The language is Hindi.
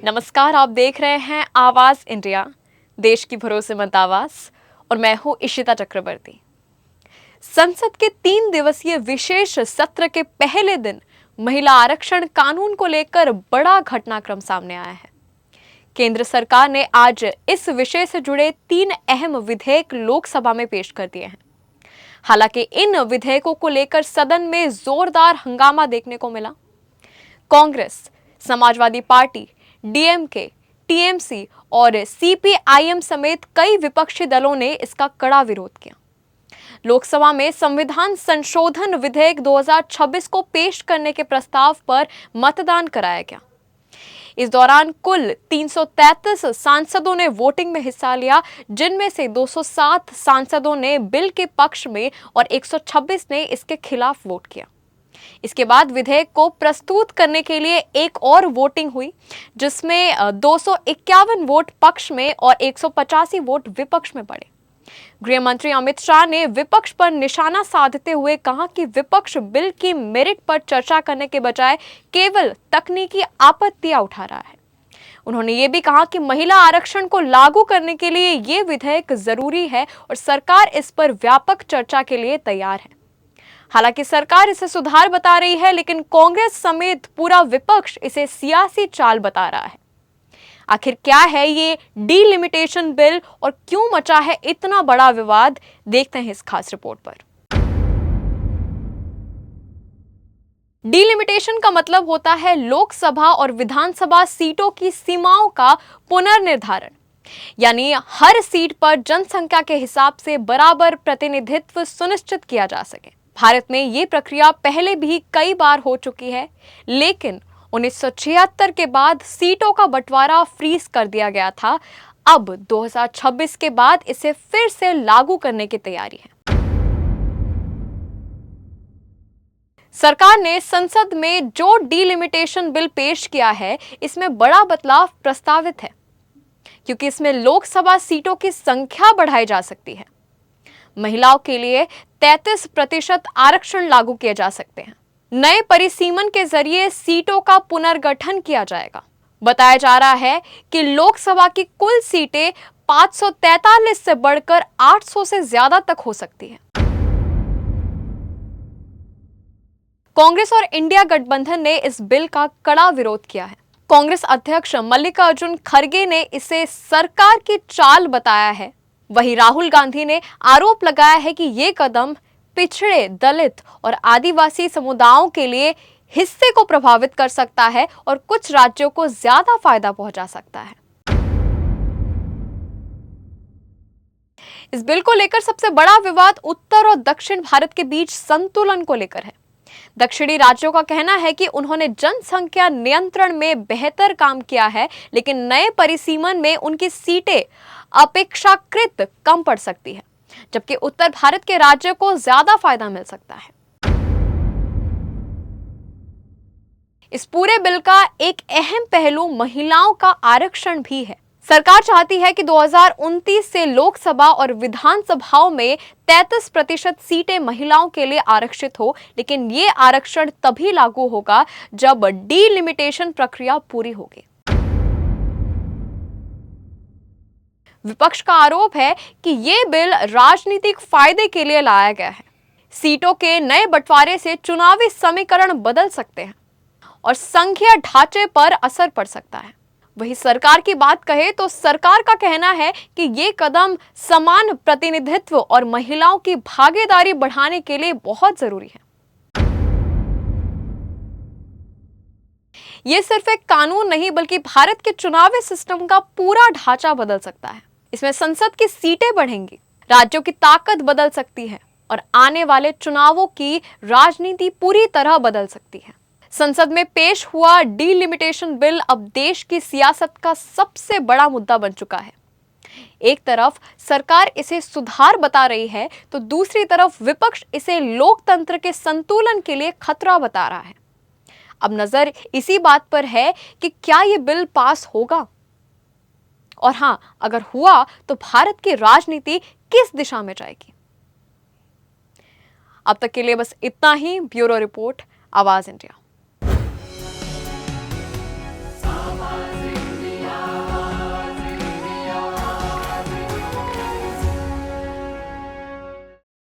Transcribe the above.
नमस्कार, आप देख रहे हैं आवाज इंडिया, देश की भरोसेमंद आवाज, और मैं हूं इशिता चक्रवर्ती। संसद के 3 दिवसीय विशेष सत्र के पहले दिन महिला आरक्षण कानून को लेकर बड़ा घटनाक्रम सामने आया है। केंद्र सरकार ने आज इस विषय से जुड़े 3 अहम विधेयक लोकसभा में पेश कर दिए हैं। हालांकि इन विधेयकों को लेकर सदन में जोरदार हंगामा देखने को मिला। Congress, Samajwadi party, DMK, TMC और सीपीआईएम समेत कई विपक्षी दलों ने इसका कड़ा विरोध किया। लोकसभा में संविधान संशोधन विधेयक 2026 को पेश करने के प्रस्ताव पर मतदान कराया गया। इस दौरान कुल 333 सांसदों ने वोटिंग में हिस्सा लिया, जिनमें से 207 सांसदों ने बिल के पक्ष में और 126 ने इसके खिलाफ वोट किया। इसके बाद विधेयक को प्रस्तुत करने के लिए एक और वोटिंग हुई, जिसमें 251 वोट पक्ष में और 185 वोट विपक्ष में पड़े। गृह मंत्री अमित शाह ने विपक्ष पर निशाना साधते हुए कहा कि विपक्ष बिल की मेरिट पर चर्चा करने के बजाय केवल तकनीकी आपत्तियां उठा रहा है। उन्होंने ये भी कहा कि महिला आरक्षण को लागू करने के लिए ये विधेयक जरूरी है और सरकार इस पर व्यापक चर्चा के लिए तैयार है। हालांकि सरकार इसे सुधार बता रही है, लेकिन कांग्रेस समेत पूरा विपक्ष इसे सियासी चाल बता रहा है। आखिर क्या है ये डीलिमिटेशन बिल और क्यों मचा है इतना बड़ा विवाद, देखते हैं इस खास रिपोर्ट पर। डीलिमिटेशन का मतलब होता है लोकसभा और विधानसभा सीटों की सीमाओं का पुनर्निर्धारण, यानी हर सीट पर जनसंख्या के हिसाब से बराबर प्रतिनिधित्व सुनिश्चित किया जा सके। भारत में ये प्रक्रिया पहले भी कई बार हो चुकी है, लेकिन 1976 के बाद सीटों का बंटवारा फ्रीज कर दिया गया था। अब 2026 के बाद इसे फिर से लागू करने की तैयारी है। सरकार ने संसद में जो डीलिमिटेशन बिल पेश किया है, इसमें बड़ा बदलाव प्रस्तावित है, क्योंकि इसमें लोकसभा सीटों की संख्या बढ़ाई जा सकती है। महिलाओं के लिए 33% आरक्षण लागू किए जा सकते हैं। नए परिसीमन के जरिए सीटों का पुनर्गठन किया जाएगा। बताया जा रहा है कि लोकसभा की कुल सीटें 543 से बढ़कर 800 से ज्यादा तक हो सकती है। कांग्रेस और इंडिया गठबंधन ने इस बिल का कड़ा विरोध किया है। कांग्रेस अध्यक्ष मल्लिकार्जुन खड़गे ने इसे सरकार की चाल बताया है। वहीं राहुल गांधी ने आरोप लगाया है कि ये कदम पिछड़े, दलित और आदिवासी समुदायों के लिए हिस्से को प्रभावित कर सकता है और कुछ राज्यों को ज्यादा फायदा पहुंचा सकता है। इस बिल को लेकर सबसे बड़ा विवाद उत्तर और दक्षिण भारत के बीच संतुलन को लेकर है। दक्षिणी राज्यों का कहना है कि उन्होंने जनसंख्या नियंत्रण में बेहतर काम किया है, लेकिन नए परिसीमन में उनकी सीटें अपेक्षाकृत कम पड़ सकती है, जबकि उत्तर भारत के राज्यों को ज्यादा फायदा मिल सकता है। इस पूरे बिल का एक अहम पहलू महिलाओं का आरक्षण भी है। सरकार चाहती है कि 2029 से लोकसभा और विधानसभाओं में 33% सीटें महिलाओं के लिए आरक्षित हो, लेकिन ये आरक्षण तभी लागू होगा जब डीलिमिटेशन प्रक्रिया पूरी होगी। विपक्ष का आरोप है कि ये बिल राजनीतिक फायदे के लिए लाया गया है। सीटों के नए बंटवारे से चुनावी समीकरण बदल सकते हैं और संघीय ढांचे पर असर पड़ सकता है। वहीं सरकार की बात कहे तो सरकार का कहना है कि ये कदम समान प्रतिनिधित्व और महिलाओं की भागीदारी बढ़ाने के लिए बहुत जरूरी है। ये सिर्फ एक कानून नहीं, बल्कि भारत के चुनावी सिस्टम का पूरा ढांचा बदल सकता है। इसमें संसद की सीटें बढ़ेंगी, राज्यों की ताकत बदल सकती है और आने वाले चुनावों की राजनीति पूरी तरह बदल सकती है। संसद में पेश हुआ डीलिमिटेशन बिल अब देश की सियासत का सबसे बड़ा मुद्दा बन चुका है। एक तरफ सरकार इसे सुधार बता रही है, तो दूसरी तरफ विपक्ष इसे लोकतंत्र के संतुलन के लिए खतरा बता रहा है। अब नजर इसी बात पर है कि क्या ये बिल पास होगा, और हां, अगर हुआ तो भारत की राजनीति किस दिशा में जाएगी। अब तक के लिए बस इतना ही। ब्यूरो रिपोर्ट, आवाज इंडिया।